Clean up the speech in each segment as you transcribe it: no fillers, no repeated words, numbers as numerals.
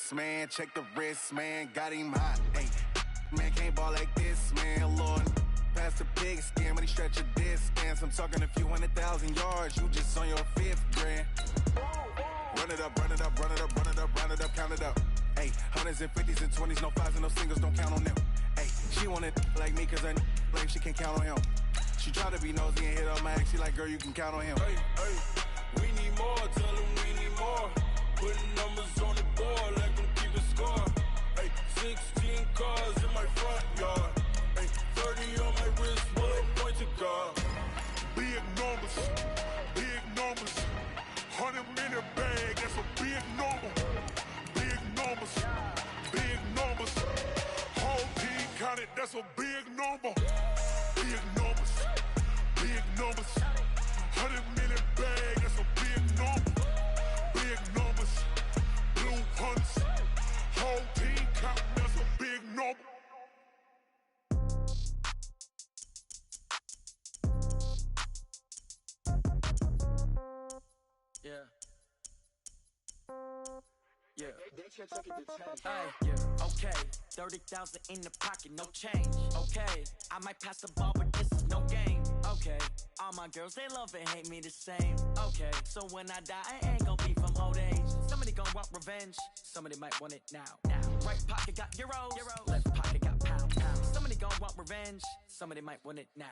this, man. Check the wrist, man. Got him hot. Hey, man can't ball like this, man. Lord, pass the pig skin when he stretch a distance. I'm talking a few 100,000 yards. You just on your 5th grand. Run it up, run it up, run it up, run it up, run it up, count it up. Hey, hundreds and 50s and 20s, no 5s and no singles, don't count on them. Hey, she want it like me, cause I like she can count on him. She try to be nosy and hit up my ex, she like, girl, you can count on him. Hey, hey, we need more, tell them we need more. Putting numbers on the board, let them keep it score. Hey, 16 cars in my front yard. Hey, 30 on my wrist, bullet point to God. Big numbers, big numbers. 100-minute bag, that's a big number. Big numbers, big numbers. Whole team counted, that's a big number. Big numbers, big numbers. 100-minute bag, that's a big number. Big numbers, blue hunts. Whole team counted, that's a big number. Yeah. Yeah. Yeah. Okay. 30,000 in the pocket, no change. Okay. I might pass the ball, but this is no game. Okay. All my girls, they love and hate me the same. Okay. So when I die, I ain't gonna be from old age. Somebody gonna want revenge. Somebody might want it now. Right pocket got euros. Left pocket got pound. Somebody gonna want revenge. Somebody might want it now.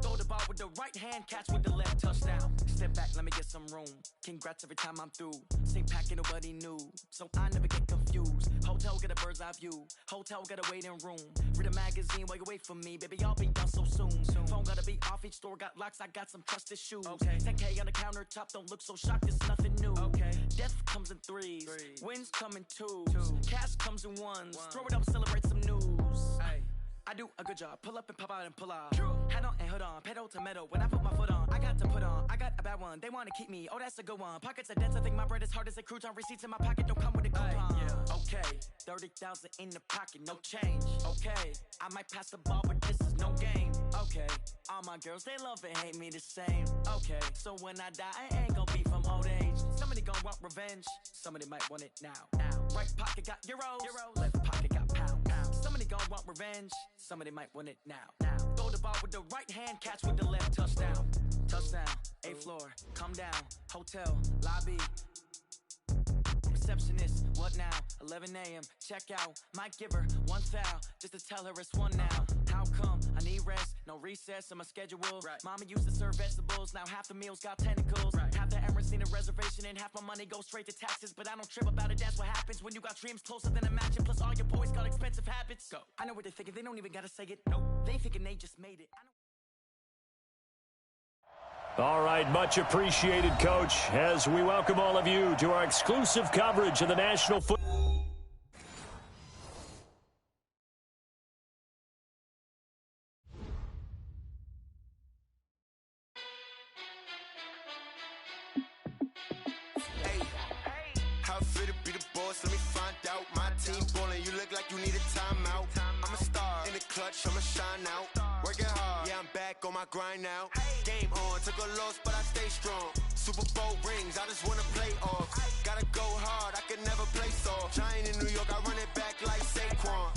Throw the ball with the right hand, catch with the left, touchdown. Step back, let me get some room. Congrats every time I'm through. Same packet, nobody knew, so I never get confused. Hotel get a bird's eye view. Hotel get a waiting room. Read a magazine while you wait for me, baby. I'll be done so soon. Phone gotta be off. Each store got locks. I got some trusted shoes. Okay. 10K on the countertop. Don't look so shocked. It's nothing new. Okay. Death comes in threes. Wins come in twos. Cash comes in ones. Throw it up, celebrate some news. Ay. I do a good job, pull up and pop out and pull out. Head on and hood on, pedal to metal. When I put my foot on, I got to put on. I got a bad one, they wanna keep me. Oh, that's a good one. Pockets are dense, I think my bread is hard as a crouton. Receipts in my pocket don't come with a coupon. Okay, 30,000 in the pocket, no change. Okay, I might pass the ball, but this is no game. Okay, all my girls, they love and hate me the same. Okay, so when I die, I ain't gonna be from old age. Somebody gonna want revenge, somebody might want it now. Right pocket got euros, left pocket got pound. Somebody gonna want revenge, somebody might want it now. Throw the ball with the right hand, catch with the left, touchdown. Touchdown, 8th floor, come down, hotel, lobby. Receptionist, what now? 11 a.m., check out. Might give her one foul, just to tell her it's one now. How come? I need rest, no recess in my schedule. Mama used to serve vegetables, now half the meals got tentacles. Half the errands need a reservation and half my money goes straight to taxes. But I don't trip about it, that's what happens when you got dreams closer than a mansion. Plus all your boys got expensive habits. Go. I know what they're thinking, they don't even gotta say it. Nope, they thinking they just made it. All right, much appreciated, Coach, as we welcome all of you to our exclusive coverage of the National Football. How fit to be the boss? Let me find out. My team ballin', you look like you need a timeout. I'm a star in the clutch, I'ma shine out. Working hard, yeah, I'm back on my grind now. Game on, took a loss, but I stay strong. Super Bowl rings, I just wanna play off. Gotta go hard, I can never play soft. Giant in New York, I run it back like Saquon.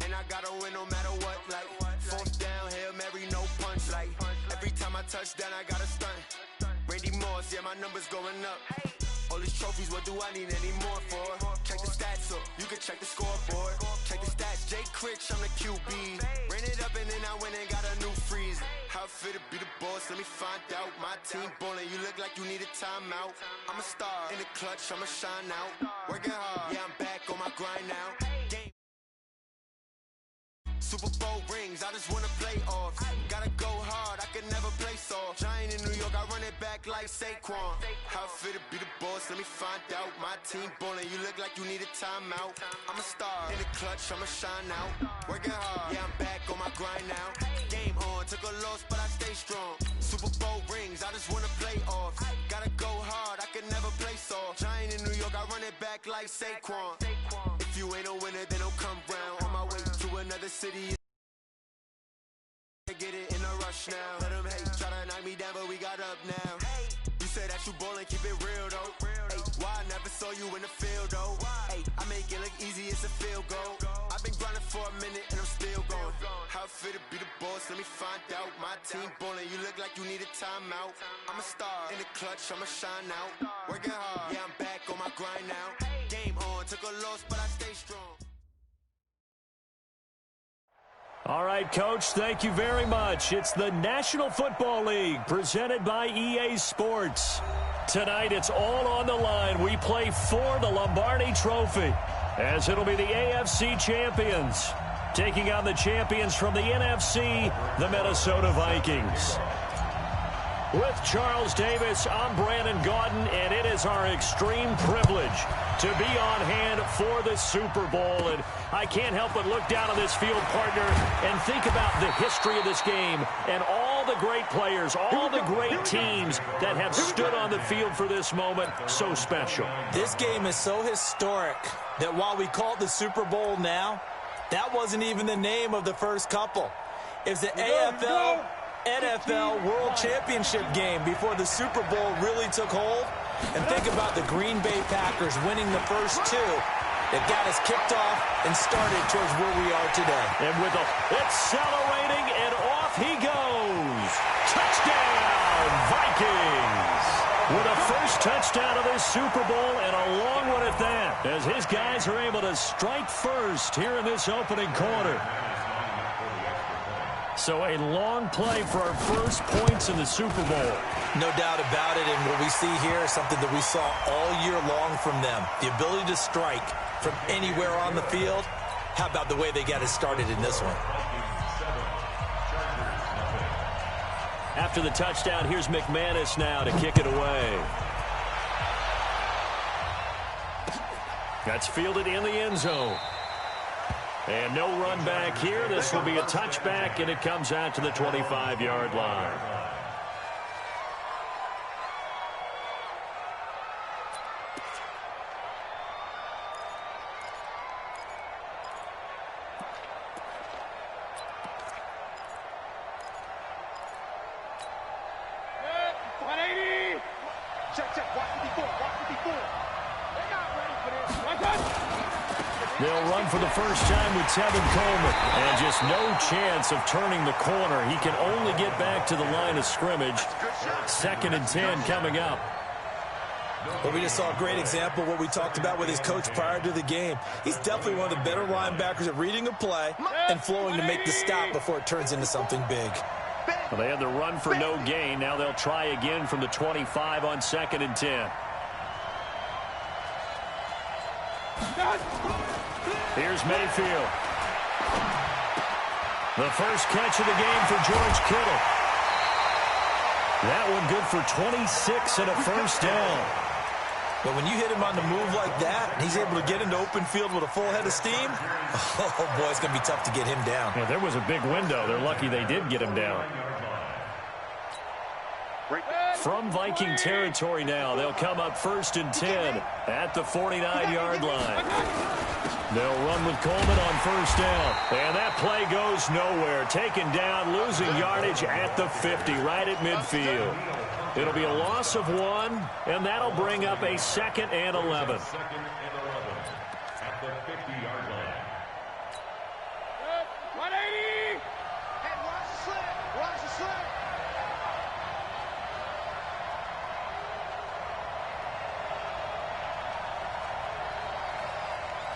And I gotta win no matter what, like 4th down, Hail Mary, no punch. Like every time I touch down, I gotta stunt. Randy Moss, yeah, my numbers going up. All these trophies, what do I need any more for? Check the stats up, you can check the scoreboard. Check the stats, Jake Critch, I'm the QB. Ran it up and then I went and got a new freeze. How fit to be the boss, let me find out. My team ballin', you look like you need a timeout. I'm a star in the clutch, I'ma shine out. Working hard, yeah, I'm back on my grind now. Game. Super Bowl rings, I just wanna play off. Gotta go hard, I can never play soft. Giant in New York, I run it back like Saquon. How fit to be the boss, let me find out. My team ballin', you look like you need a timeout. I'm a star in the clutch, I'ma shine out. Working hard, yeah, I'm back on my grind now. Game on, took a loss, but I stay strong. Super Bowl rings, I just wanna play off. Gotta go hard, I can never play soft. Giant in New York, I run it back like Saquon. If you ain't a winner, then don't come round. On my way to another city. Get it in a rush now. Let them hate, try to knock me down, but we got up now. You said that you ballin', keep it real though. Ay, why I never saw you in the field though? Ay, I make it look easy, it's a field goal. I've been grinding for a minute and I'm still going. How it feel to be the boss, let me find out. My team ballin', you look like you need a timeout. I'm a star in the clutch, I'ma shine out. Working hard, yeah, I'm back on my grind now. Game on, took a loss, but I stay strong. All right, Coach, thank you very much. It's the National Football League presented by EA Sports. Tonight, it's all on the line. We play for the Lombardi Trophy, as it'll be the AFC champions taking on the champions from the NFC, the Minnesota Vikings. With Charles Davis, I'm Brandon Gaudin, and it is our extreme privilege to be on hand for the Super Bowl. And I can't help but look down on this field, partner, and think about the history of this game and all the great players, all the great teams that have stood on the field for this moment. So special. This game is so historic that while we call it the Super Bowl now, that wasn't even the name of the first couple. It's the AFL NFL World Championship game before the Super Bowl really took hold. And think about the Green Bay Packers winning the first two that got us kicked off and started towards where we are today. And with accelerating, and off he goes. Touchdown, Vikings! With a first touchdown of this Super Bowl, and a long one at that, as his guys are able to strike first here in this opening quarter. So a long play for our first points in the Super Bowl. No doubt about it, and what we see here is something that we saw all year long from them. The ability to strike from anywhere on the field. How about the way they got it started in this one? After the touchdown, here's McManus now to kick it away. That's fielded in the end zone. And no run back here. This will be a touchback, and it comes out to the 25-yard line. They'll run for the first time with Tevin Coleman. And just no chance of turning the corner. He can only get back to the line of scrimmage. 2nd and 10 coming up. Well, we just saw a great example of what we talked about with his coach prior to the game. He's definitely one of the better linebackers at reading a play and flowing to make the stop before it turns into something big. Well, they had the run for no gain. Now they'll try again from the 25 on 2nd and 10. Here's Mayfield. The first catch of the game for George Kittle. That one good for 26 and a first down. But when you hit him on the move like that, and he's able to get into open field with a full head of steam, oh, boy, it's going to be tough to get him down. Yeah, there was a big window. They're lucky they did get him down. From Viking territory now, they'll come up 1st and 10 at the 49-yard line. They'll run with Coleman on first down. And that play goes nowhere. Taken down, losing yardage at the 50, right at midfield. It'll be a loss of 1, and that'll bring up a 2nd and 11. At the 50-yard line. 180! Hey, watch the slant. Watch the slant.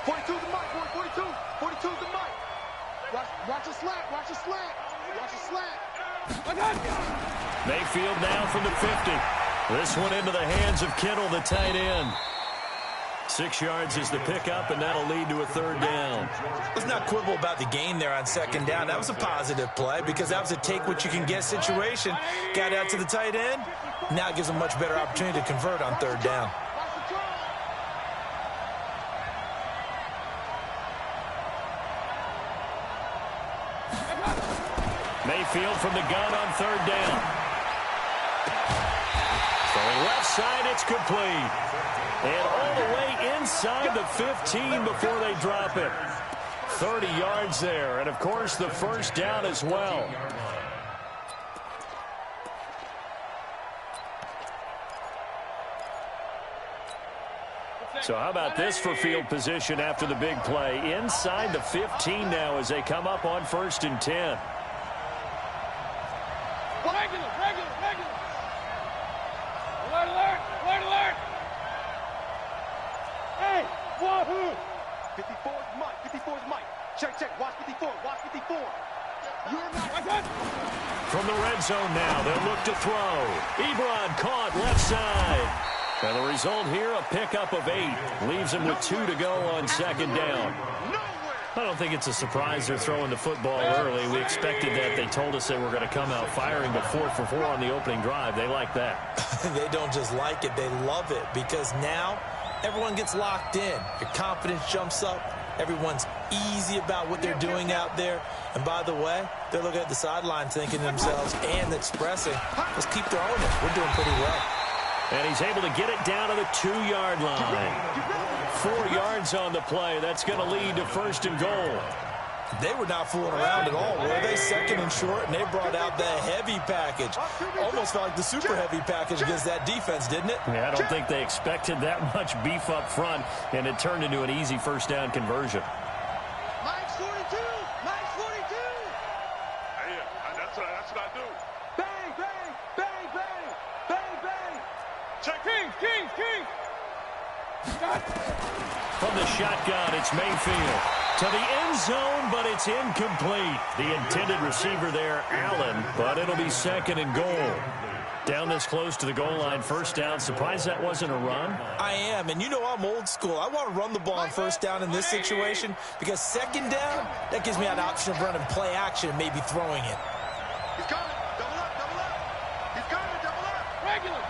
'42 the mic, boy. 42. 42 the mic. Watch the slant. Watch the slant. Watch the slant. Mayfield now from the 50. This one into the hands of Kittle, the tight end. 6 yards is the pickup, and that'll lead to a 3rd down. Let's not quibble about the gain there on 2nd down. That was a positive play because that was a take-what-you-can-get situation. Got out to the tight end. Now it gives them a much better opportunity to convert on 3rd down. Mayfield from the gun on 3rd down. Throwing left side, it's complete. And all the way inside the 15 before they drop it. 30 yards there, and of course the first down as well. So how about this for field position after the big play? Inside the 15 now as they come up on 1st and 10. Regular. Alert. Hey, wahoo! 54's Mike. Check. Watch 54. You're not. From the red zone now, they'll look to throw. Ebron caught left side. And the result here, a pickup of 8. Leaves him with 2 to go on 2nd down. I don't think it's a surprise they're throwing the football early. We expected that. They told us they were going to come out firing, but 4 for 4 on the opening drive. They like that. They don't just like it, they love it, because now everyone gets locked in. Your confidence jumps up. Everyone's easy about what they're doing out there. And by the way, they're looking at the sideline thinking to themselves and expressing, let's keep throwing it. We're doing pretty well. And he's able to get it down to the 2-yard line. 4 yards on the play. That's going to lead to 1st and goal. They were not fooling around at all, were they? 2nd and short, and they brought out the heavy package. Almost felt like the super heavy package against that defense, didn't it? Yeah, I don't think they expected that much beef up front, and it turned into an easy 1st down conversion. Mike's 42. Hey, that's what I do. Bang. Check. King. From the shotgun, it's Mayfield. To the end zone, but it's incomplete. The intended receiver there, Allen, but it'll be 2nd and goal. Down this close to the goal line, 1st down. Surprised that wasn't a run? I am, and you know I'm old school. I want to run the ball on 1st down in this situation because 2nd down, that gives me an option of running play action and maybe throwing it. He's coming. Double up. He's coming. Double up. Regular.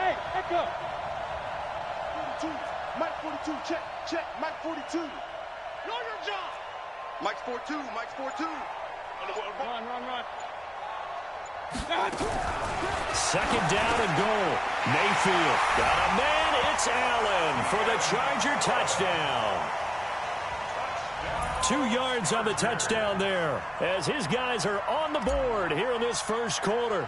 Hey, echo. 42. Mike 42. Check. Mike 42. Know your job. Mike's 4-2. Run. 2nd down and goal. Mayfield got a man. It's Allen for the Charger touchdown. 2 yards on the touchdown there as his guys are on the board here in this 1st quarter.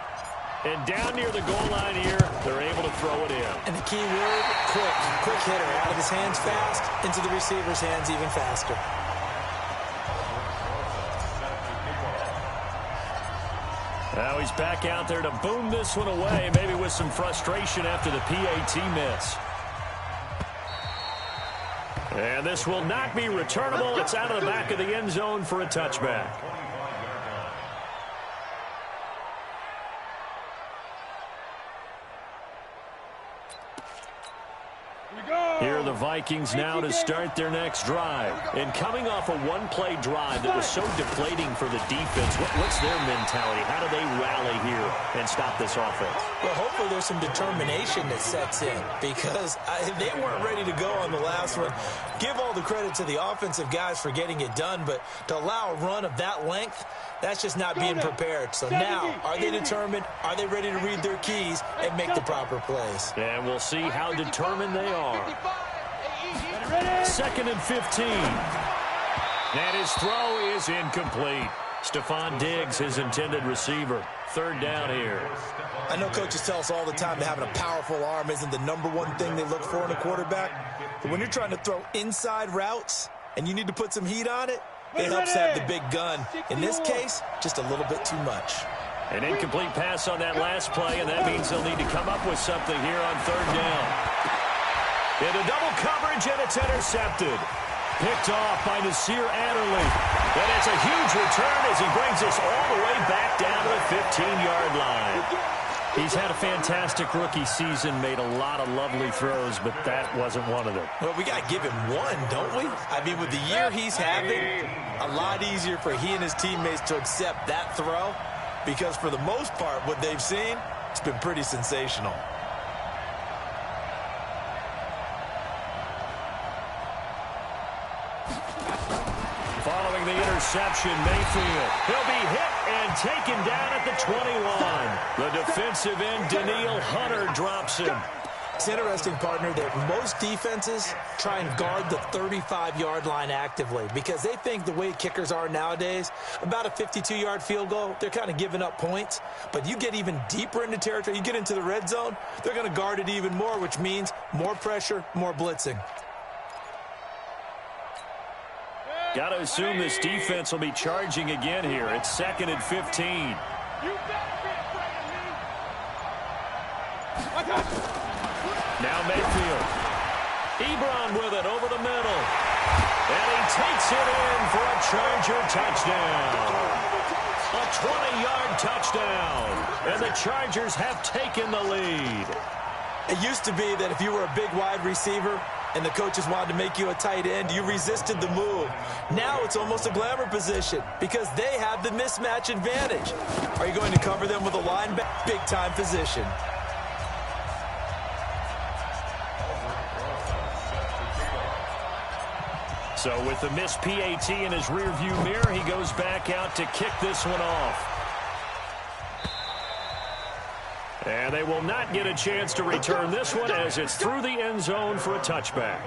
And down near the goal line here, they're able to throw it in. And the key word, quick hitter. Out of his hands fast, into the receiver's hands even faster. Now he's back out there to boom this one away, maybe with some frustration after the PAT miss. And this will not be returnable. It's out of the back of the end zone for a touchback. Here are the Vikings now to start their next drive. And coming off a one-play drive that was so deflating for the defense, what's their mentality? How do they rally here and stop this offense? Well, hopefully there's some determination that sets in because they weren't ready to go on the last one. Give all the credit to the offensive guys for getting it done, but to allow a run of that length, that's just not being prepared. So now, are they determined? Are they ready to read their keys and make the proper plays? And we'll see how determined they are. 2nd and 15. And his throw is incomplete. Stephon Diggs, his intended receiver. 3rd down here. I know coaches tell us all the time that having a powerful arm isn't the #1 thing they look for in a quarterback. But when you're trying to throw inside routes and you need to put some heat on it, it helps to have the big gun. In this case, just a little bit too much. An incomplete pass on that last play, and that means they'll need to come up with something here on 3rd down. Into double coverage, and it's intercepted. Picked off by Nasir Adderley. And it's a huge return as he brings us all the way back down to the 15-yard line. He's had a fantastic rookie season, made a lot of lovely throws, but that wasn't one of them. Well, we got to give him one, don't we? I mean, with the year he's having, a lot easier for he and his teammates to accept that throw because for the most part, what they've seen, it's been pretty sensational. Following the interception, Mayfield. He'll be hit and taken down at the 21. The defensive end, Daniil Hunter, drops him. It's interesting, partner, that most defenses try and guard the 35-yard line actively because they think the way kickers are nowadays, about a 52-yard field goal, they're kind of giving up points. But you get even deeper into territory, you get into the red zone, they're going to guard it even more, which means more pressure, more blitzing. Got to assume this defense will be charging again here. It's 2nd and 15. You better be afraid of me. I got you. Now Mayfield. Ebron with it over the middle. And he takes it in for a Charger touchdown. A 20-yard touchdown. And the Chargers have taken the lead. It used to be that if you were a big wide receiver and the coaches wanted to make you a tight end, you resisted the move. Now it's almost a glamour position because they have the mismatch advantage. Are you going to cover them with a linebacker? Big-time position. So with the missed PAT in his rearview mirror, he goes back out to kick this one off. And they will not get a chance to return this one as it's through the end zone for a touchback.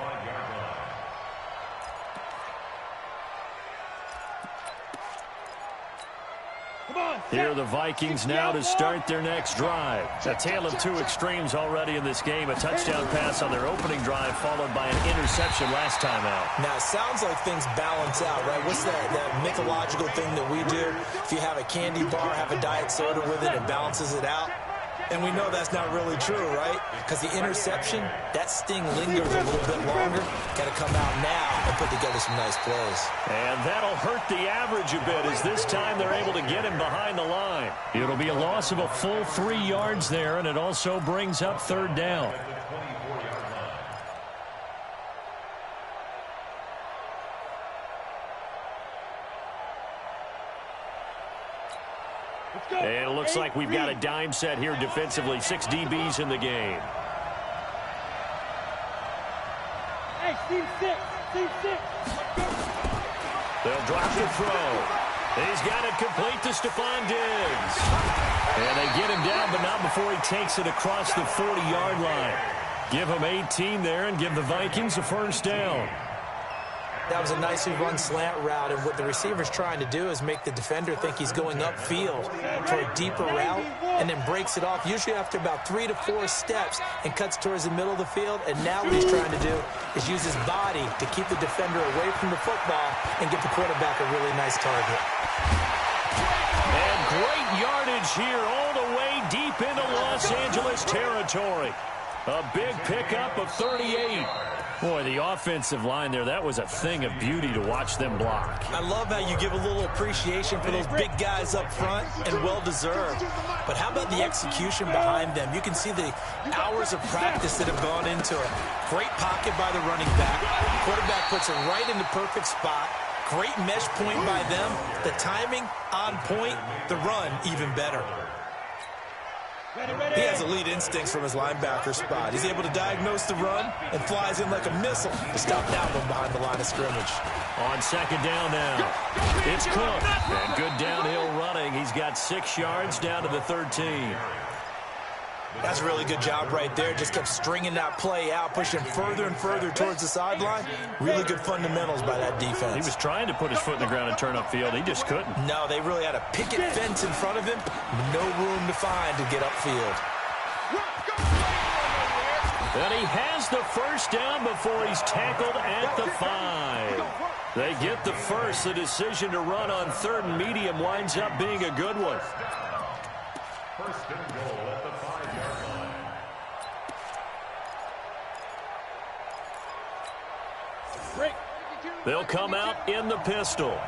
Here are the Vikings now to start their next drive. A tale of two extremes already in this game. A touchdown pass on their opening drive followed by an interception last time out. Now, it sounds like things balance out, right? What's that mythological thing that we do? If you have a candy bar, have a diet soda with it, it balances it out. And we know that's not really true, right? Because the interception, that sting lingers a little bit longer. Got to come out now and put together some nice plays. And that'll hurt the average a bit as this time they're able to get him behind the line. It'll be a loss of a full 3 yards there, and it also brings up 3rd down. And it looks like we've got a dime set here defensively. 6 DBs in the game. Hey, Steve 6. They'll drop the throw. He's got it complete to Stephon Diggs. And they get him down, but not before he takes it across the 40-yard line. Give him 18 there and give the Vikings a 1st down. That was a nicely run slant route, and what the receiver's trying to do is make the defender think he's going upfield for a deeper route and then breaks it off, usually after about 3 to 4 steps, and cuts towards the middle of the field. And now what he's trying to do is use his body to keep the defender away from the football and get the quarterback a really nice target. And great yardage here all the way deep into Los Angeles territory. A big pickup of 38. Boy, the offensive line there, that was a thing of beauty to watch them block. I love how you give a little appreciation for those big guys up front, and well-deserved. But how about the execution behind them? You can see the hours of practice that have gone into it. Great pocket by the running back. Quarterback puts it right in the perfect spot. Great mesh point by them. The timing on point. The run even better. He has elite instincts from his linebacker spot. He's able to diagnose the run and flies in like a missile to stop that one behind the line of scrimmage. On 2nd down now, it's Cook. And good downhill running. He's got 6 yards down to the 13. That's a really good job right there. Just kept stringing that play out, pushing further and further towards the sideline. Really good fundamentals by that defense. He was trying to put his foot in the ground and turn upfield. He just couldn't. No, they really had a picket fence in front of him. No room to find to get upfield. And he has the 1st down before he's tackled at the 5. They get the first. The decision to run on 3rd and medium winds up being a good one. 1st and goal at the 5-yard line. They'll come out in the pistol.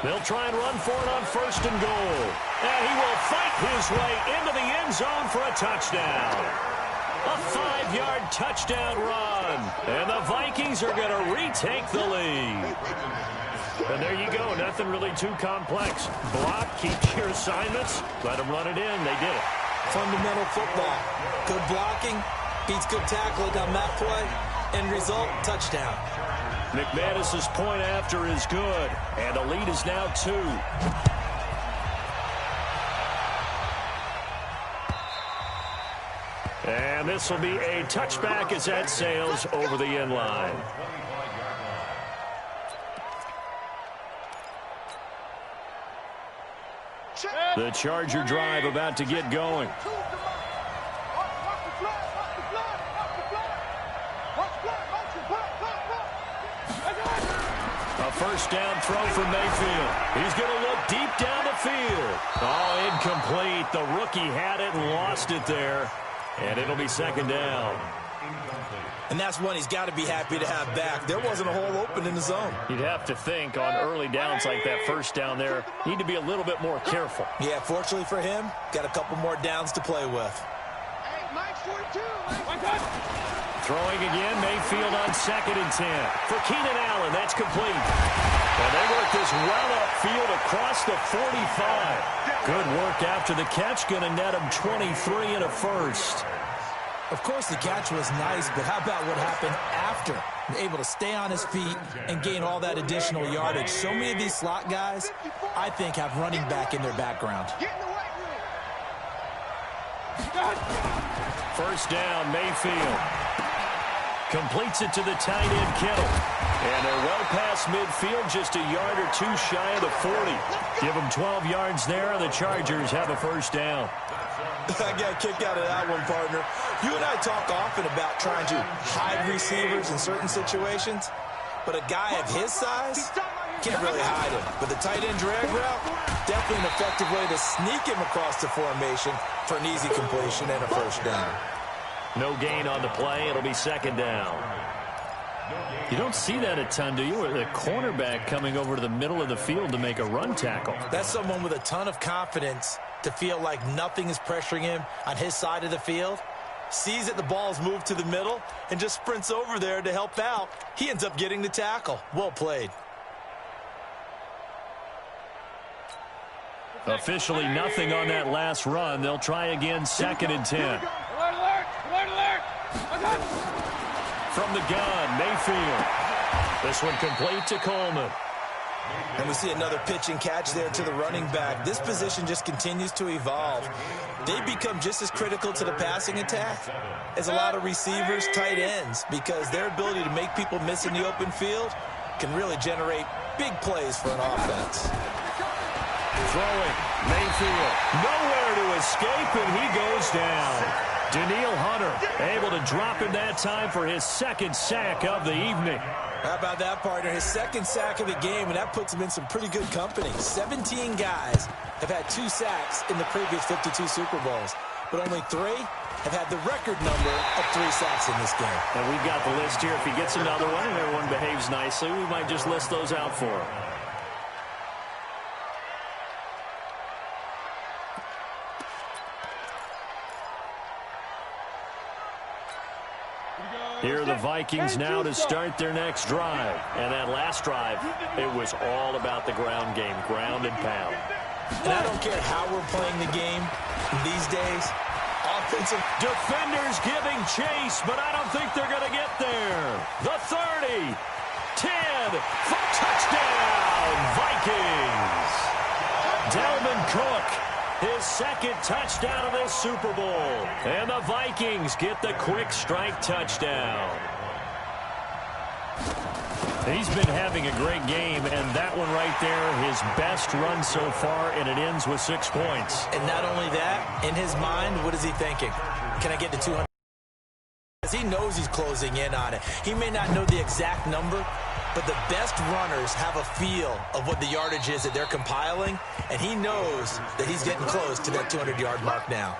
They'll try and run for it on 1st and goal. And he will fight his way into the end zone for a touchdown. A 5-yard touchdown run. And the Vikings are going to retake the lead. And there you go. Nothing really too complex. Block, keep your assignments. Let them run it in. They did it. Fundamental football. Good blocking, Beats good tackling on that play. End result, touchdown. McManus's point after is good, and the lead is now 2. And this will be a touchback as that sails over the end line. The Charger drive about to get going. A first down throw for Mayfield. He's going to look deep down the field. Oh, incomplete. The rookie had it and lost it there. And it'll be second down. And that's one he's got to be happy to have back. There wasn't a hole open in the zone. You'd have to think on early downs like that first down there, need to be a little bit more careful. Yeah, fortunately for him, got a couple more downs to play with. Throwing again, Mayfield on 2nd and 10. For Keenan Allen, that's complete. And they work this well upfield across the 45. Good work after the catch, going to net him 23 and a first. Of course, the catch was nice, but how about what happened after? Able to stay on his feet and gain all that additional yardage. So many of these slot guys, I think, have running back in their background. First down, Mayfield. Completes it to the tight end, Kittle. And they're well past midfield, just a yard or two shy of the 40. Give them 12 yards there, and the Chargers have a first down. I got a kick out of that one, partner. You and I talk often about trying to hide receivers in certain situations, but a guy of his size can't really hide him. But the tight end drag route, definitely an effective way to sneak him across the formation for an easy completion and a first down. No gain on the play. It'll be second down. You don't see that a ton, do you? The cornerback coming over to the middle of the field to make a run tackle. That's someone with a ton of confidence to feel like nothing is pressuring him on his side of the field. Sees that the ball's moved to the middle and just sprints over there to help out. He ends up getting the tackle. Well played. Officially nothing on that last run. They'll try again 2nd and 10. From the gun, Mayfield. This one complete to Coleman. And we see another pitch and catch there to the running back. This position just continues to evolve. They become just as critical to the passing attack as a lot of receivers, tight ends, because their ability to make people miss in the open field can really generate big plays for an offense. Throwing, Mayfield, nowhere to escape, and he goes down. Danielle Hunter able to drop him that time for his 2nd sack of the evening. How about that, partner? His 2nd sack of the game, and that puts him in some pretty good company. 17 guys have had 2 sacks in the previous 52 Super Bowls, but only 3 have had the record number of 3 sacks in this game. And we've got the list here. If he gets another one and everyone behaves nicely, we might just list those out for him. Here are the Vikings now to start their next drive. And that last drive, it was all about the ground game, ground and pound. And I don't care how we're playing the game these days. Offensive defenders giving chase, but I don't think they're going to get there. The 30, 10, for touchdown, Vikings. Dalvin Cook, his 2nd touchdown of this Super Bowl. And the Vikings get the quick strike touchdown. He's been having a great game, and that one right there, his best run so far, and it ends with 6 points. And not only that, in his mind, what is he thinking? Can I get to 200? He knows he's closing in on it. He may not know the exact number, but the best runners have a feel of what the yardage is that they're compiling, and he knows that he's getting close to that 200-yard mark now.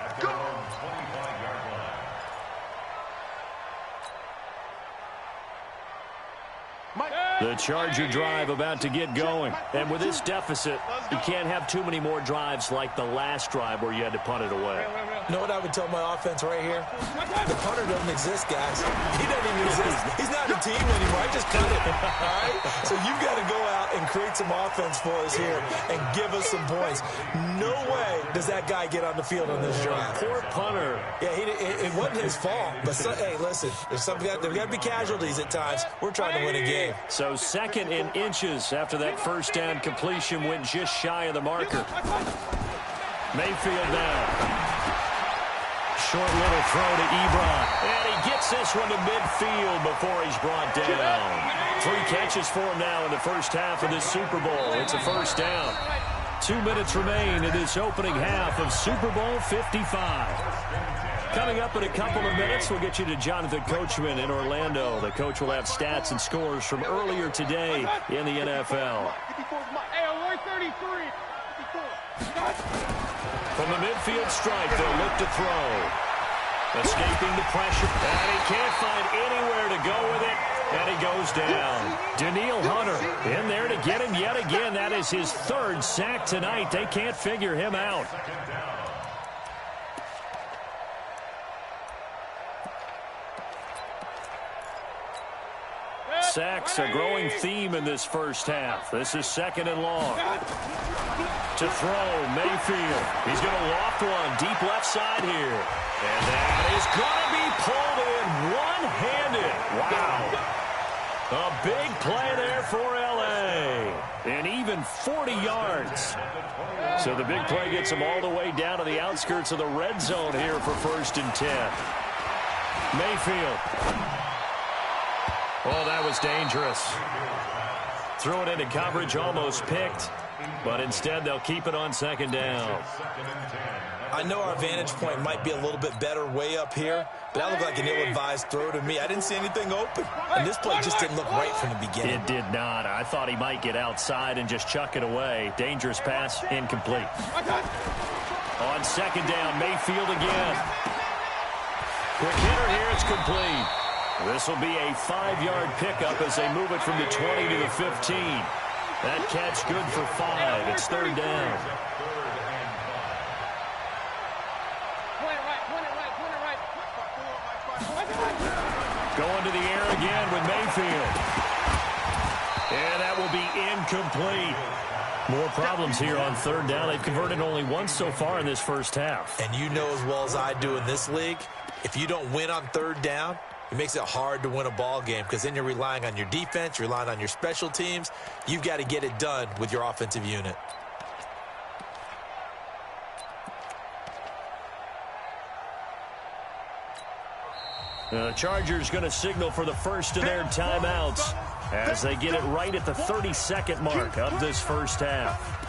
The Charger drive about to get going. And with this deficit, you can't have too many more drives like the last drive where you had to punt it away. know what I would tell my offense right here? The punter doesn't exist, guys. He doesn't even exist. He's not a team anymore. I just cut it, all right? So you've got to go out and create some offense for us here and give us some points. No way does that guy get on the field on this drive. Poor punter. Yeah, it wasn't his fault. But, hey, listen, there's got to be casualties at times. We're trying to win a game. So 2nd and inches after that first down completion went just shy of the marker. Mayfield now. Short little throw to Ebron. And he gets this one to midfield before he's brought down. 3 catches for him now in the first half of this Super Bowl. It's a first down. 2 minutes remain in this opening half of Super Bowl 55. Coming up in a couple of minutes, we'll get you to Jonathan Coachman in Orlando. The coach will have stats and scores from earlier today in the NFL. Hey, 133. From the midfield stripe, they'll look to throw. Escaping the pressure. And he can't find anywhere to go with it. And he goes down. Danielle Hunter in there to get him yet again. That is his 3rd sack tonight. They can't figure him out. Sacks, a growing theme in this first half. This is 2nd and long. To throw, Mayfield. He's going to loft one deep left side here. And that is going to be pulled in one-handed. Wow. A big play there for L.A. And even 40 yards. So the big play gets him all the way down to the outskirts of the red zone here for 1st and 10. Mayfield. Oh, that was dangerous. Threw it into coverage, almost picked. But instead, they'll keep it on 2nd down. I know our vantage point might be a little bit better way up here, but that looked like an ill-advised throw to me. I didn't see anything open. And this play just didn't look right from the beginning. It did not. I thought he might get outside and just chuck it away. Dangerous pass, incomplete. On 2nd down, Mayfield again. Quick hitter here, it's complete. This will be a 5-yard pickup as they move it from the 20 to the 15. That catch good for 5. It's 3rd down. Going to the air again with Mayfield. And that will be incomplete. More problems here on 3rd down. They've converted only once so far in this first half. And you know as well as I do in this league, if you don't win on 3rd down, it makes it hard to win a ball game because then you're relying on your defense, you're relying on your special teams. You've got to get it done with your offensive unit. The Chargers going to signal for the first of their timeouts as they get it right at the 32nd mark of this first half.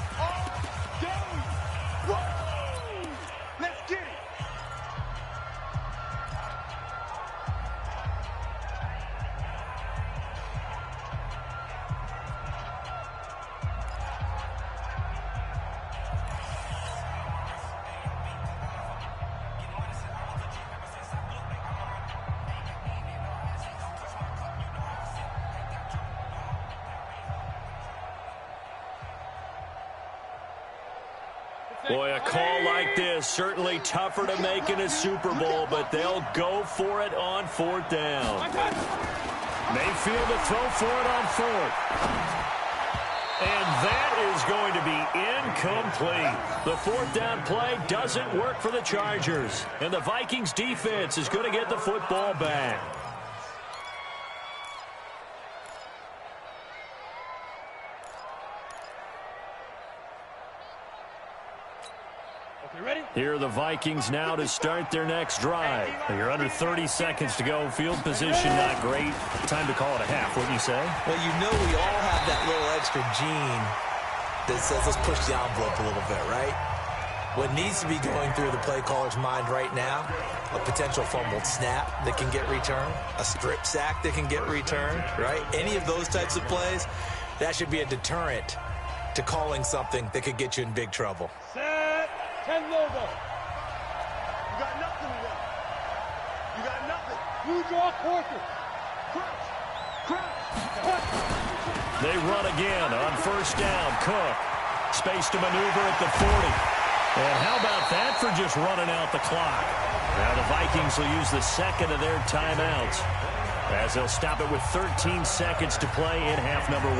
Boy, a call like this, certainly tougher to make in a Super Bowl, but they'll go for it on 4th down. Mayfield to throw for it on 4th. And that is going to be incomplete. The 4th down play doesn't work for the Chargers. And the Vikings defense is going to get the football back. Here are the Vikings now to start their next drive. You're under 30 seconds to go. Field position not great. Time to call it a half, wouldn't you say? Well, you know we all have that little extra gene that says let's push the envelope a little bit, right? What needs to be going through the play caller's mind right now, a potential fumbled snap that can get returned, a strip sack that can get returned, right? Any of those types of plays, that should be a deterrent to calling something that could get you in big trouble. Set. 10 logo. You got nothing to run. You got nothing. You draw quarter. Crouch. Crouch. They run again on 1st down. Cook. Space to maneuver at the 40. And how about that for just running out the clock? Now the Vikings will use the second of their timeouts as they'll stop it with 13 seconds to play in half number 1.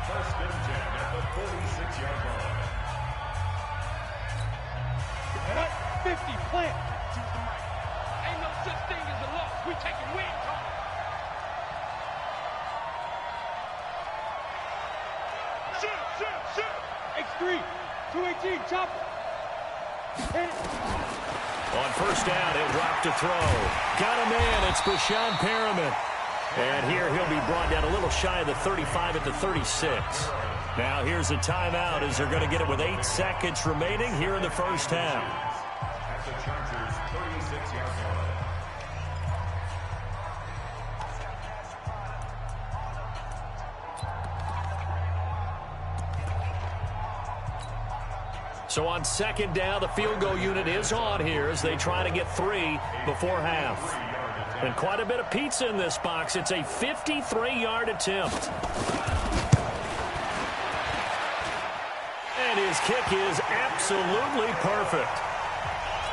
First and 10 at the 46-yard line. 50, plant. Ain't no such thing as a loss. We taking wins home. Shoot. X3, 218, chopper. Hit it. On first down, he'll drop to throw. Got a man. It's Brashad Perriman. And here he'll be brought down a little shy of the 35 at the 36. Now here's a timeout as they're going to get it with 8 seconds remaining here in the first half. At the Chargers' 36-yard line. So on second down, the field goal unit is on here as they try to get 3 before half. And quite a bit of pizza in this box. It's a 53-yard attempt. And his kick is absolutely perfect.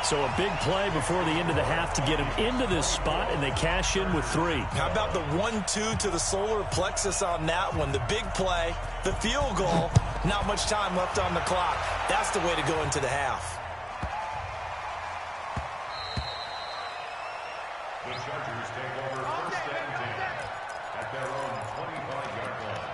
So a big play before the end of the half to get him into this spot, and they cash in with 3. How about the 1-2 to the solar plexus on that one? The big play, the field goal, not much time left on the clock. That's the way to go into the half. The Chargers take over first and 10 at their own 25-yard line.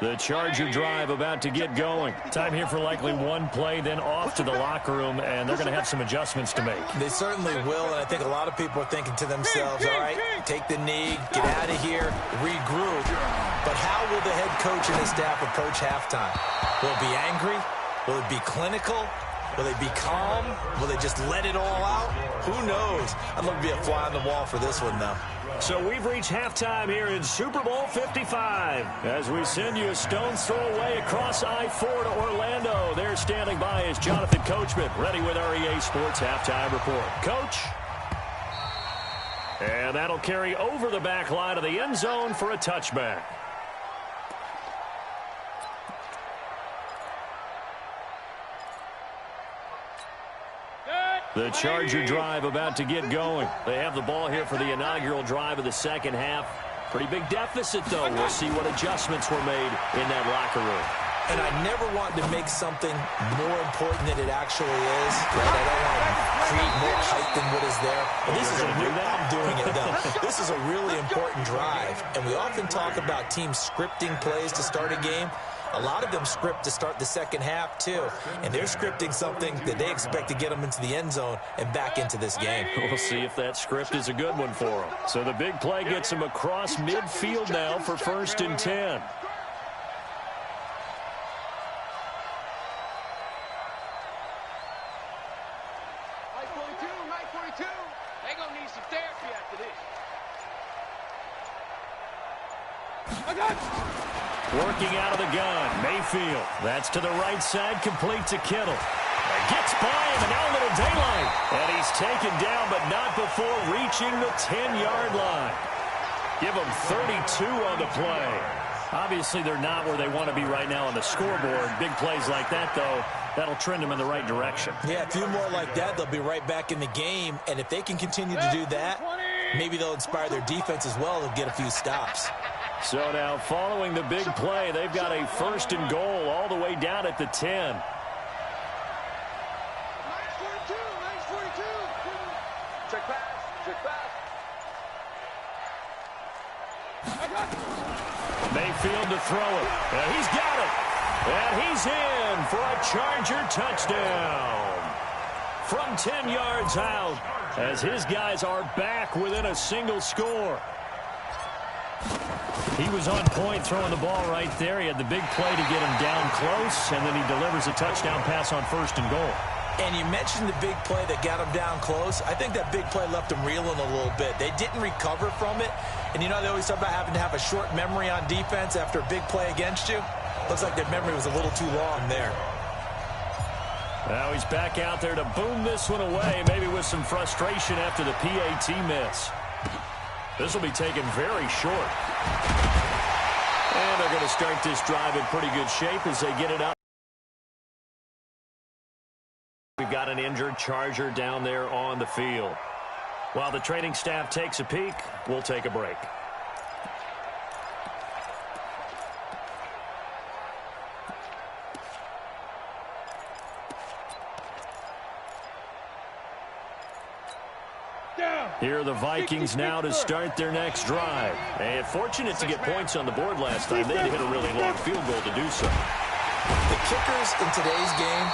The Charger drive about to get going. Time here for likely one play, then off to the locker room, and they're going to have some adjustments to make. They certainly will, and I think a lot of people are thinking to themselves, all right, take the knee, get out of here, regroup. But how will the head coach and his staff approach halftime? Will it be angry? Will it be clinical? Will they be calm? Will they just let it all out? Who knows? I'd love to be a fly on the wall for this one, though. So we've reached halftime here in Super Bowl 55. As we send you a stone's throw away across I-4 to Orlando. There standing by is Jonathan Coachman, ready with our EA Sports Halftime Report. Coach. And that'll carry over the back line of the end zone for a touchback. The Charger drive about to get going. They have the ball here for the inaugural drive of the second half. Pretty big deficit, though. We'll see what adjustments were made in that locker room. And I never want to make something more important than it actually is. Right? I don't want to create more hype than what is there. But this is I'm doing it, though. This is a really important drive. And we often talk about teams scripting plays to start a game. A lot of them script to start the second half, too. And they're scripting something that they expect to get them into the end zone and back into this game. We'll see if that script is a good one for them. So the big play gets them across midfield now for 1st and 10. They're going to need some therapy after this. I got it. Working out of the gun, Mayfield. That's to the right side, complete to Kittle. Gets by him, and now a little daylight. And he's taken down, but not before reaching the 10-yard line. Give him 32 on the play. Obviously, they're not where they want to be right now on the scoreboard. Big plays like that, though, that'll trend them in the right direction. Yeah, a few more like that, they'll be right back in the game. And if they can continue to do that, maybe they'll inspire their defense as well and get a few stops. So now, following the big play, they've got a 1st and goal all the way down at the 10. Nice 42. Check pass. Mayfield to throw it. And he's got it. And he's in for a Charger touchdown. From 10 yards out, as his guys are back within a single score. He was on point throwing the ball right there. He had the big play to get him down close, and then he delivers a touchdown pass on 1st and goal. And you mentioned the big play that got him down close. I think that big play left him reeling a little bit. They didn't recover from it. And you know, they always talk about having to have a short memory on defense after a big play against you. Looks like their memory was a little too long there. Now he's back out there to boom this one away, maybe with some frustration after the PAT miss. This will be taken very short. And they're going to start this drive in pretty good shape as they get it up. We've got an injured Charger down there on the field. While the training staff takes a peek, we'll take a break. Here are the Vikings now to start their next drive. And fortunate to get points on the board last time. They had to hit a really long field goal to do so. The kickers in today's game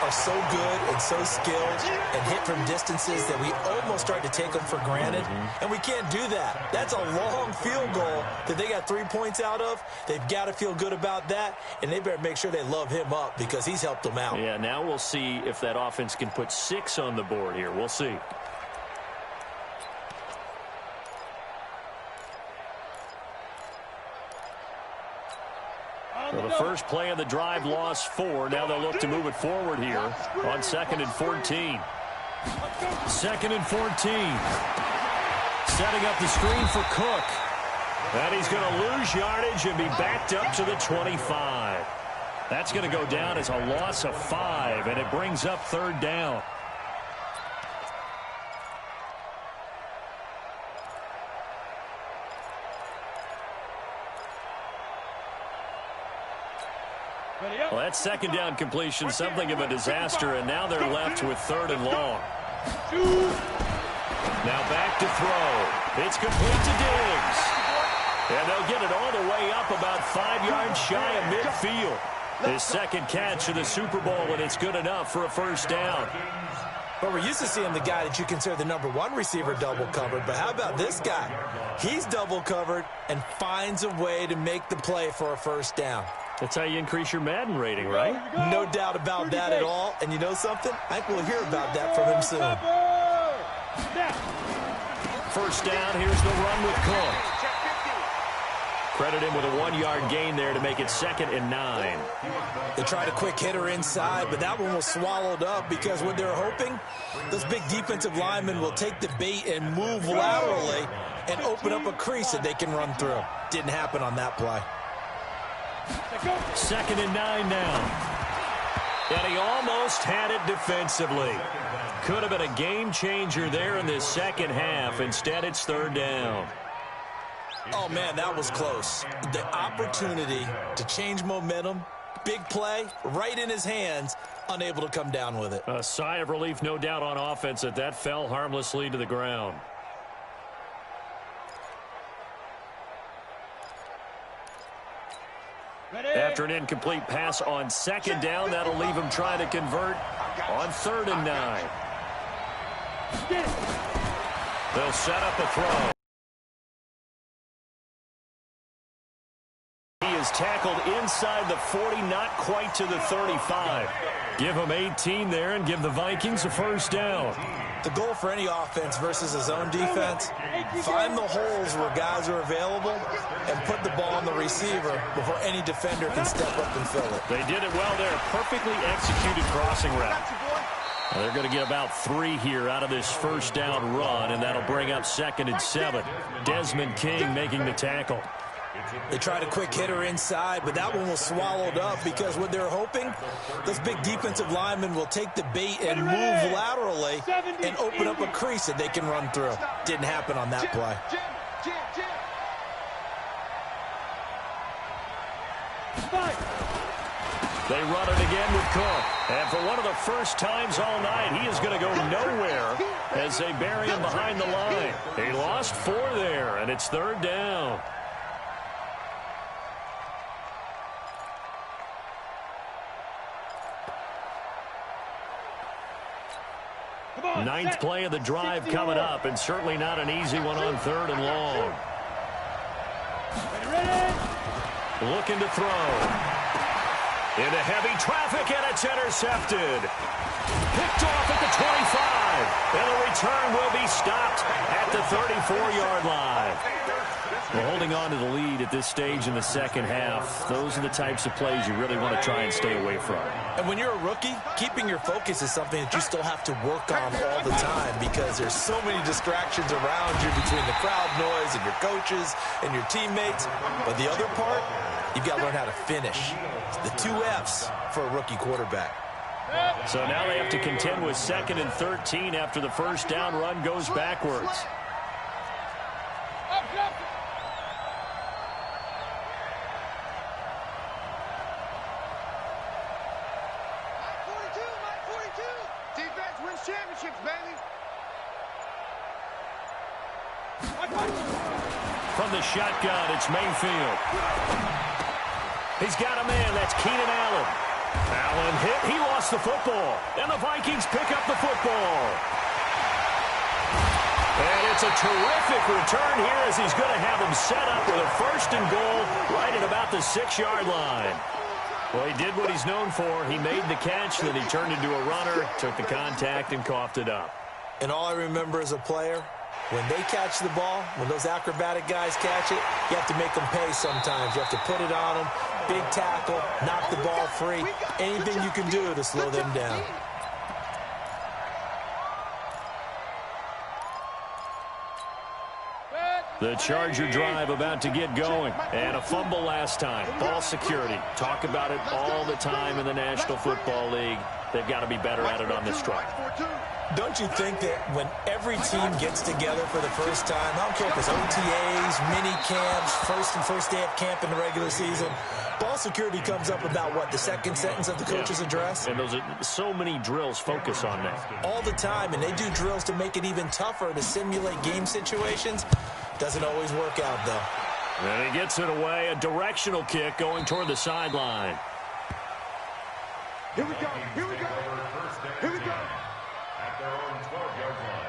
are so good and so skilled and hit from distances that we almost start to take them for granted. And we can't do that. That's a long field goal that they got 3 points out of. They've got to feel good about that, and they better make sure they love him up because he's helped them out. Yeah, now we'll see if that offense can put 6 on the board here. We'll see. So the first play of the drive lost 4. Now they'll look to move it forward here on 2nd and 14. 2nd and 14. Setting up the screen for Cook. And he's going to lose yardage and be backed up to the 25. That's going to go down as a loss of 5, and it brings up 3rd down. Well, that 2nd down completion, something of a disaster, and now they're left with 3rd and long. Now back to throw. It's complete to Diggs. And they'll get it all the way up about 5 yards shy of midfield. His 2nd catch of the Super Bowl, and it's good enough for a 1st down. Well, we're used to seeing the guy that you consider the #1 receiver double covered, but how about this guy? He's double covered and finds a way to make the play for a 1st down. That's how you increase your Madden rating, right? No doubt about that at all. And you know something? I think we'll hear about that from him soon. 1st down, here's the run with Cook. Credit him with a 1-yard gain there to make it 2nd and 9. They tried a quick hitter inside, but that one was swallowed up because what they're hoping, those big defensive linemen will take the bait and move laterally and open up a crease that they can run through. Didn't happen on that play. 2nd and 9 now. And he almost had it defensively. Could have been a game changer there in this 2nd half. Instead, it's 3rd down. Oh, man, that was close. The opportunity to change momentum, big play, right in his hands, unable to come down with it. A sigh of relief, no doubt, on offense that fell harmlessly to the ground. After an incomplete pass on 2nd down, that'll leave him trying to convert on 3rd and 9. They'll set up a throw. He is tackled inside the 40, not quite to the 35. Give him 18 there and give the Vikings a 1st down. The goal for any offense versus a zone defense, find the holes where guys are available and put the ball on the receiver before any defender can step up and fill it. They did it well there. Perfectly executed crossing route. Well, they're going to get about 3 here out of this 1st down run, and that'll bring up 2nd and 7. Desmond King making the tackle. They tried a quick hitter inside, but that one was swallowed up because what they're hoping, those big defensive linemen will take the bait and move laterally and open up a crease that they can run through. Didn't happen on that play. They run it again with Cook. And for one of the first times all night, he is going to go nowhere as they bury him behind the line. He lost 4 there, and it's 3rd down. Ninth play of the drive coming up, and certainly not an easy one on 3rd and long. Looking to throw. Into heavy traffic, and it's intercepted. Picked off at the 25. And the return will be stopped at the 34-yard line. Well, holding on to the lead at this stage in the second half, those are the types of plays you really want to try and stay away from. And when you're a rookie, keeping your focus is something that you still have to work on all the time because there's so many distractions around you between the crowd noise and your coaches and your teammates. But the other part, you've got to learn how to finish. It's the 2 F's for a rookie quarterback. So now they have to contend with 2nd and 13 after the first down run goes backwards. From the shotgun, it's Mayfield. He's got a man. That's Keenan Allen. Allen hit. He lost the football. And the Vikings pick up the football. And it's a terrific return here as he's going to have him set up with a 1st and goal right at about the 6-yard line. Well, he did what he's known for. He made the catch, then he turned into a runner, took the contact, and coughed it up. And all I remember as a player, when they catch the ball, when those acrobatic guys catch it, you have to make them pay sometimes. You have to put it on them, big tackle, knock the ball free. Anything you can do to slow them down. The Charger drive about to get going. And a fumble last time. Ball security. Talk about it all the time in the National Football League. They've got to be better at it on this drive. Don't you think that when every team gets together for the first time, I don't care if it's OTAs, mini camps, first day of camp in the regular season, ball security comes up about, what, the 2nd sentence of the coach's address? And those are so many drills focus on that. All the time, and they do drills to make it even tougher to simulate game situations. Doesn't always work out, though. And he gets it away, a directional kick going toward the sideline. Here we go, here we go, here we go. At their own 12-yard line.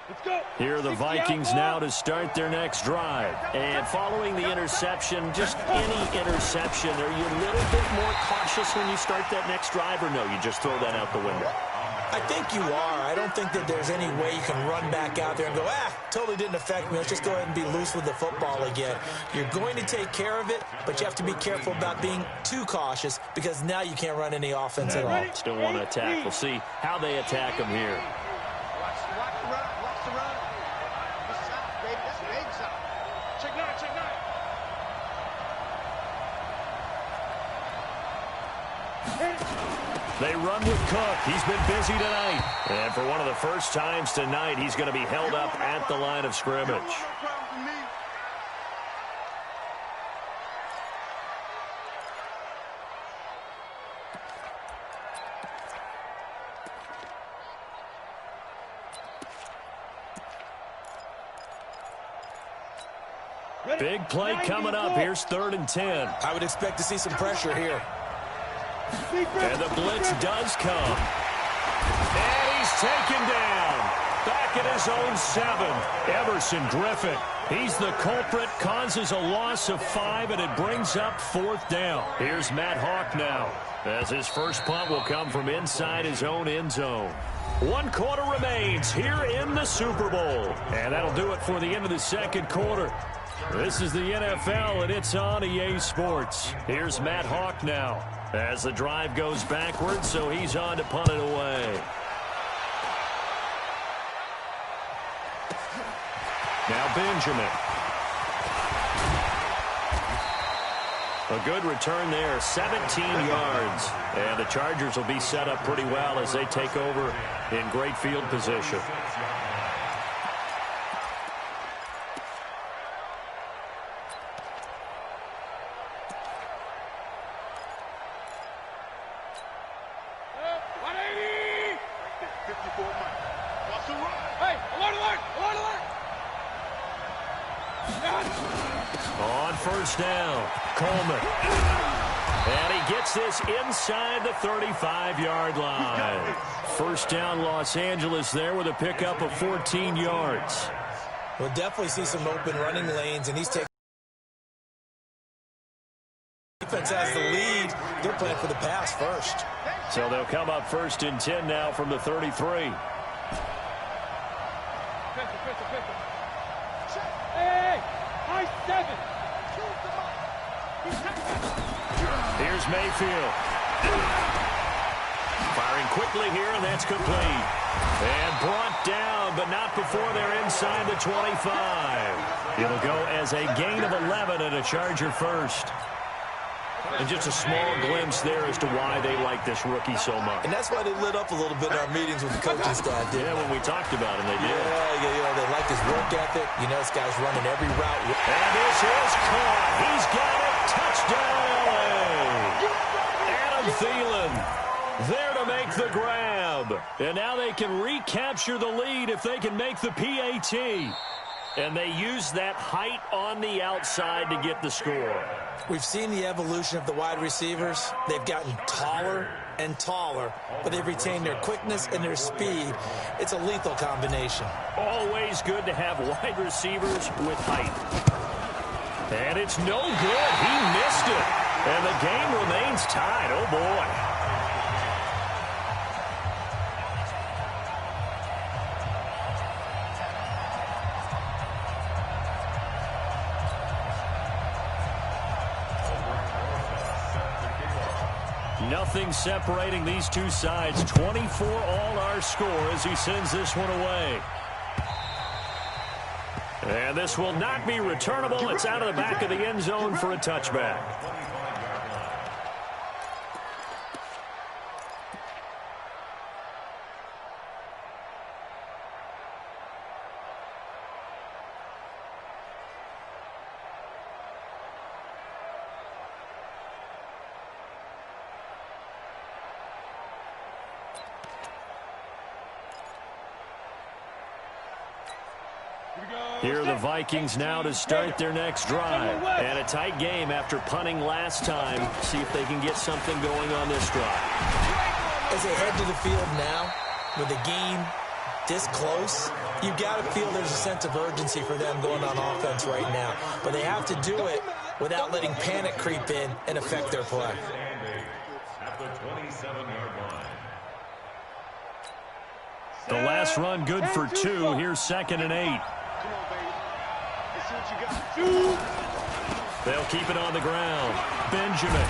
Let's go. Here are the Vikings now to start their next drive. And following the interception, just any interception, are you a little bit more cautious when you start that next drive, or no, you just throw that out the window? I think you are. I don't think that there's any way you can run back out there and go, totally didn't affect me. Let's just go ahead and be loose with the football again. You're going to take care of it, but you have to be careful about being too cautious because now you can't run any offense at all. Still want to attack. We'll see how they attack him here. Watch the run, watch the run. This is out, baby. This is big side. Check 9, check 9. They run with Cook. He's been busy tonight. And for one of the first times tonight, he's going to be held up at the line of scrimmage. Big play coming up. Here's 3rd and 10. I would expect to see some pressure here. And the blitz does come. And he's taken down. Back at his own 7. Everson Griffin. He's the culprit. Causes a loss of 5, and it brings up 4th down. Here's Matt Hawk now, as his first punt will come from inside his own end zone. 1 quarter remains here in the Super Bowl. And that'll do it for the end of the 2nd quarter. This is the NFL, and it's on EA Sports. Here's Matt Hawk now, as the drive goes backwards, so he's on to punt it away. Now Benjamin. A good return there, 17 yards. And the Chargers will be set up pretty well as they take over in great field position. On first down, Coleman. And he gets this inside the 35-yard line. First down, Los Angeles there with a pickup of 14 yards. We'll definitely see some open running lanes, and he's taking. Defense has the lead. They're playing for the pass first. So they'll come up 1st and 10 now from the 33. Hey, high 7. Here's Mayfield. Firing quickly here, and that's complete. And brought down, but not before they're inside the 25. It'll go as a gain of 11 and a Charger first. And just a small glimpse there as to why they like this rookie so much. And that's why they lit up a little bit in our meetings with the coaching staff. Yeah, when we talked about him, they did. Yeah, they like his work ethic. You know, this guy's running every route. And this is caught. He's got it. Touchdown, LA. Adam Thielen there to make the grab. And now they can recapture the lead if they can make the PAT. And they use that height on the outside to get the score. We've seen the evolution of the wide receivers. They've gotten taller and taller, but they've retained their quickness and their speed. It's a lethal combination. Always good to have wide receivers with height. And it's no good. He missed it. And the game remains tied. Oh, boy. Nothing separating these two sides. 24 all our score as he sends this one away. And this will not be returnable. It's out of the back of the end zone for a touchback. Here are the Vikings now to start their next drive. And a tight game after punting last time. See if they can get something going on this drive. As they head to the field now, with the game this close, you've got to feel there's a sense of urgency for them going on offense right now. But they have to do it without letting panic creep in and affect their play. At the 27-yard line. The last run good for 2. Here's 2nd and 8. They'll keep it on the ground. Benjamin.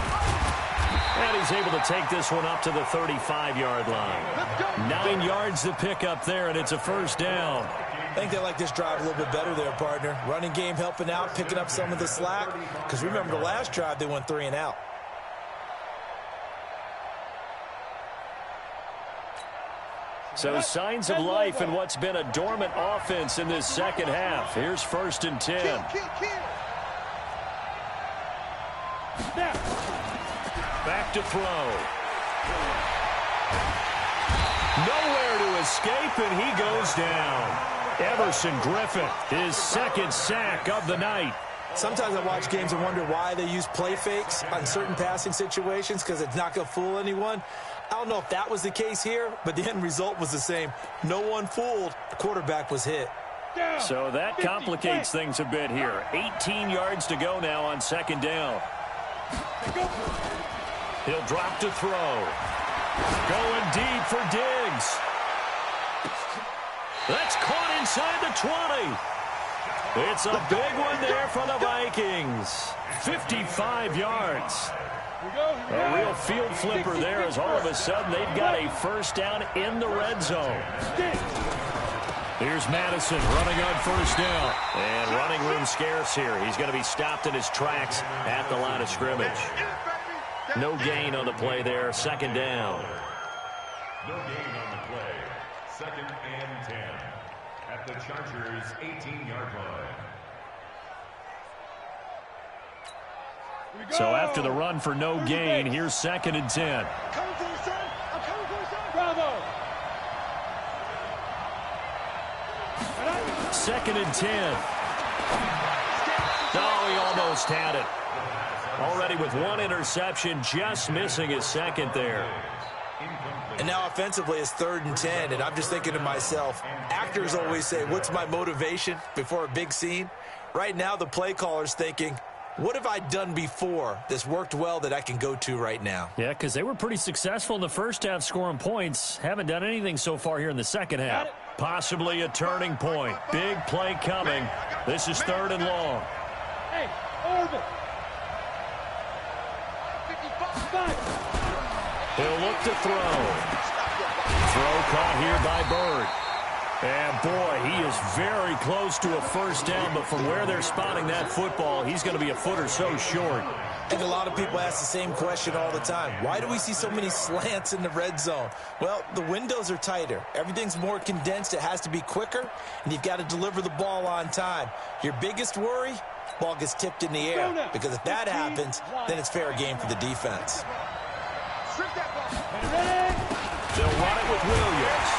And he's able to take this one up to the 35-yard line. 9 yards to pick up there, and it's a first down. I think they like this drive a little bit better there, partner. Running game helping out, picking up some of the slack. Because remember, the last drive, they went 3 and out. So signs of life in what's been a dormant offense in this second half. Here's 1st and 10. Back to throw. Nowhere to escape, and he goes down. Everson Griffin, his 2nd sack of the night. Sometimes I watch games and wonder why they use play fakes on certain passing situations, because it's not going to fool anyone. I don't know if that was the case here, but the end result was the same. No one fooled. The quarterback was hit. So that complicates things a bit here. 18 yards to go now on 2nd down. He'll drop to throw. Going deep for Diggs. That's caught inside the 20. It's a big one there for the Vikings. 55 yards. A real field flipper there as all of a sudden they've got a first down in the red zone. Here's Madison running on 1st down. And running room scarce here. He's going to be stopped in his tracks at the line of scrimmage. No gain on the play there. 2nd down. No gain on the play. 2nd and 10. At the Chargers' 18-yard line. So after the run for no gain, here's 2nd and 10. Coming for you, son. I'm coming for you, son. Bravo. 2nd and 10. Oh, he almost had it. Already with 1 interception, just missing his 2nd there. And now offensively it's 3rd and 10, and I'm just thinking to myself, actors always say, what's my motivation before a big scene? Right now the play caller's thinking, What have I done before that's worked well that I can go to right now? Yeah, because they were pretty successful in the first half scoring points. Haven't done anything so far here in the second half. Possibly a turning point. Big play coming. This is 3rd and long. Hey, over. He'll look to throw. Throw caught here by Bird. And, boy, he is very close to a first down, but from where they're spotting that football, he's going to be a foot or so short. And a lot of people ask the same question all the time. Why do we see so many slants in the red zone? Well, the windows are tighter. Everything's more condensed. It has to be quicker, and you've got to deliver the ball on time. Your biggest worry, ball gets tipped in the air, because if that happens, then it's fair game for the defense. They'll run it with Williams.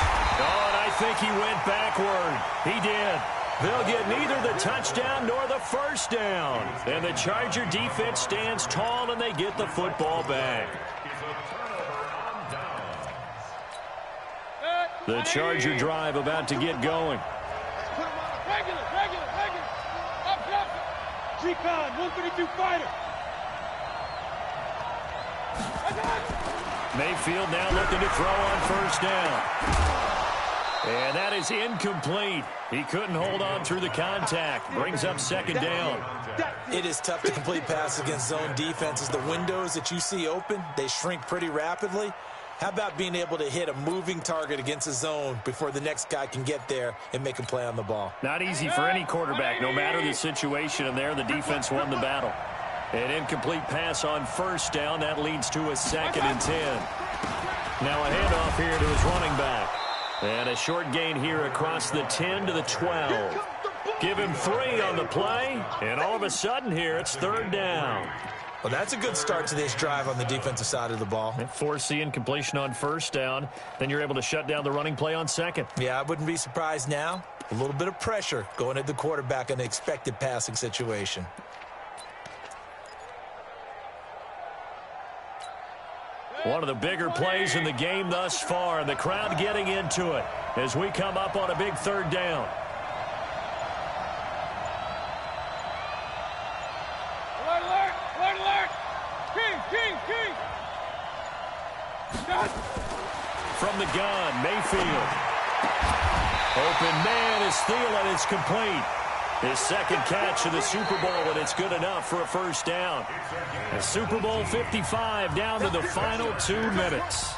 Oh, and I think he went backward. He did. They'll get neither the touchdown nor the first down. And the Charger defense stands tall, and they get the football back. The Charger drive about to get going. Regular. Up. G-Con, 132 fighter. Mayfield now looking to throw on first down. And that is incomplete. He couldn't hold on through the contact. Brings up 2nd down. It is tough to complete passes against zone defenses. The windows that you see open, they shrink pretty rapidly. How about being able to hit a moving target against a zone before the next guy can get there and make a play on the ball? Not easy for any quarterback, no matter the situation. And there, the defense won the battle. An incomplete pass on first down. That leads to a 2nd and 10. Now a handoff here to his running back. And a short gain here across the 10 to the 12. Give him 3 on the play, and all of a sudden here it's 3rd down. Well, that's a good start to this drive on the defensive side of the ball. And force the incompletion on first down. Then you're able to shut down the running play on 2nd. Yeah, I wouldn't be surprised now. A little bit of pressure going at the quarterback in an expected passing situation. One of the bigger plays in the game thus far, and the crowd getting into it as we come up on a big 3rd down. Alert! King! From the gun, Mayfield. Open man is Thielen. It's complete. His 2nd catch of the Super Bowl, and it's good enough for a first down. A Super Bowl 55 down to the final 2 minutes.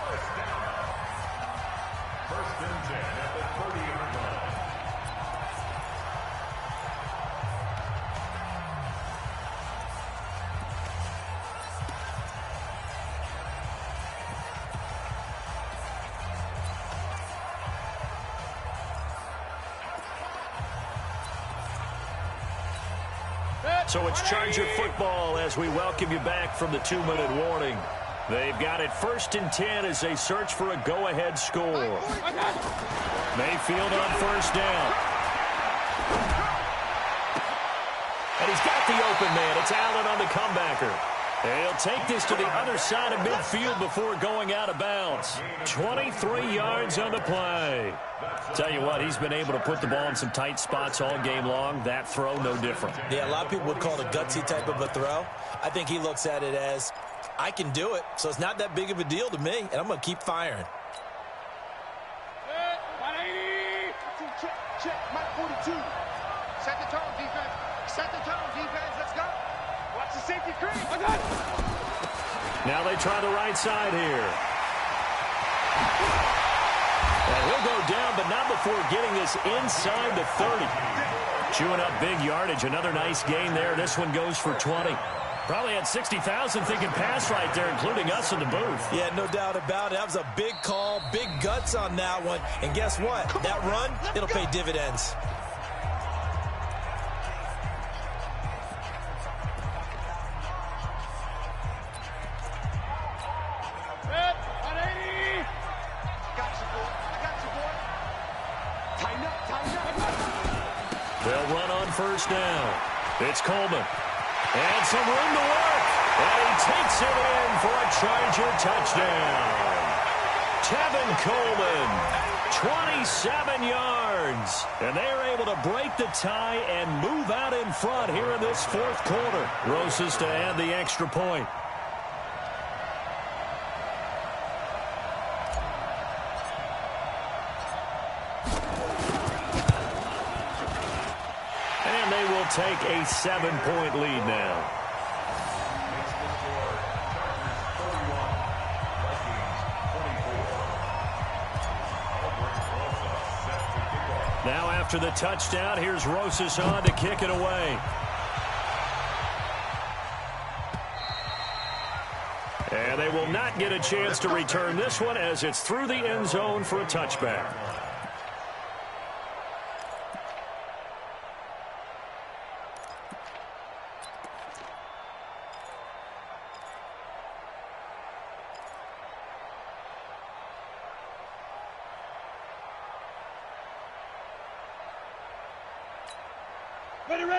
So it's Charger football as we welcome you back from the 2-minute warning. They've got it 1st and 10 as they search for a go-ahead score. Mayfield on first down. And he's got the open man. It's Allen on the comebacker. And he'll take this to the other side of midfield before going out of bounds. 23 yards on the play. Tell you what, he's been able to put the ball in some tight spots all game long. That throw, no different. Yeah, a lot of people would call it a gutsy type of a throw. I think he looks at it as, I can do it, so it's not that big of a deal to me, and I'm going to keep firing. Check, Mike 42. Set the tone, defense. Let's go. Watch the safety crease. Now they try the right side here. And he'll go down, but not before getting this inside the 30. Chewing up big yardage. Another nice gain there. This one goes for 20. Probably had 60,000 thinking pass right there, including us in the booth. Yeah, no doubt about it. That was a big call, big guts on that one. And guess what? That run, it'll pay dividends. They'll run on first down. It's Coleman. And some room to work. And he takes it in for a Charger touchdown. Tevin Coleman. 27 yards. And they are able to break the tie and move out in front here in this fourth quarter. Rosas to add the extra point. And they will take a 7-point lead now. Now after the touchdown, here's Rosas on to kick it away. And they will not get a chance to return this one as it's through the end zone for a touchback.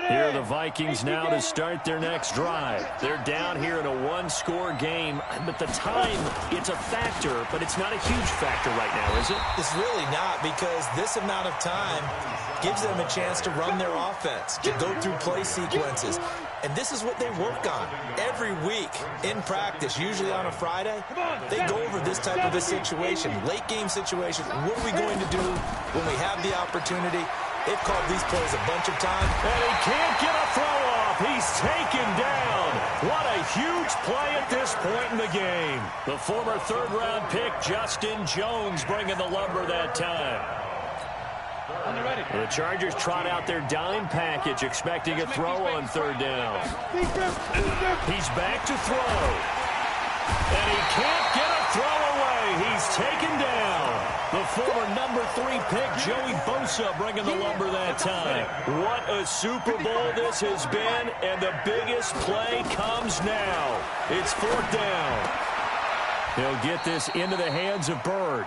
Here are the Vikings now to start their next drive. They're down here in a one-score game, but the time, it's a factor, but it's not a huge factor right now, is it? It's really not, because this amount of time gives them a chance to run their offense, to go through play sequences. And this is what they work on every week in practice, usually on a Friday. They go over this type of a situation, late-game situation. What are we going to do when we have the opportunity? They've called these plays a bunch of times. And he can't get a throw off. He's taken down. What a huge play at this point in the game. The former third-round pick, Justin Jones, bringing the lumber that time. The Chargers trot out their dime package, expecting a throw on third down. He's back to throw. And he can't get a throw away. He's taken down. The former number 3 pick, Joey Bosa, bringing the lumber that time. What a Super Bowl this has been, and the biggest play comes now. It's fourth down. He'll get this into the hands of Bird.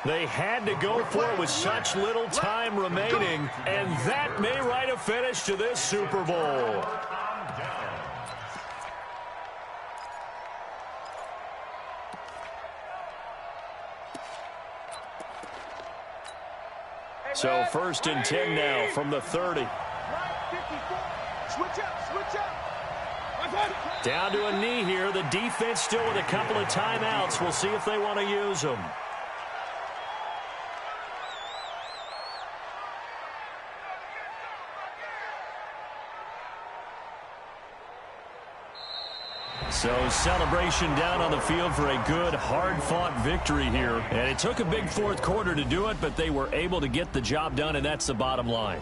They had to go for it with such little time remaining, and that may write a finish to this Super Bowl. So first and 10 now from the 30. Down to a knee here. The defense still with a couple of timeouts. We'll see if they want to use them. So celebration down on the field for a good, hard-fought victory here. And it took a big fourth quarter to do it, but they were able to get the job done, and that's the bottom line.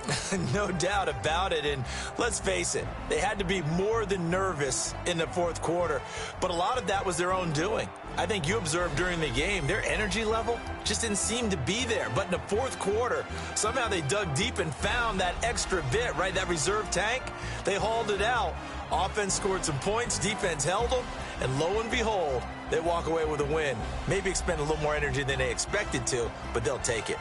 No doubt about it. And let's face it, they had to be more than nervous in the fourth quarter. But a lot of that was their own doing. I think you observed during the game, their energy level just didn't seem to be there. But in the fourth quarter, somehow they dug deep and found that extra bit, right? That reserve tank. They hauled it out. Offense scored some points, defense held them, and lo and behold, they walk away with a win. Maybe expend a little more energy than they expected to, but they'll take it.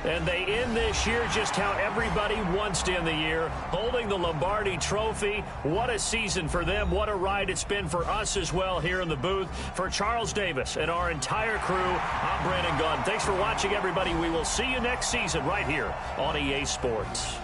And they end this year just how everybody wants to end the year, holding the Lombardi Trophy. What a season for them. What a ride it's been for us as well here in the booth. For Charles Davis and our entire crew, I'm Brandon Gunn. Thanks for watching, everybody. We will see you next season right here on EA Sports.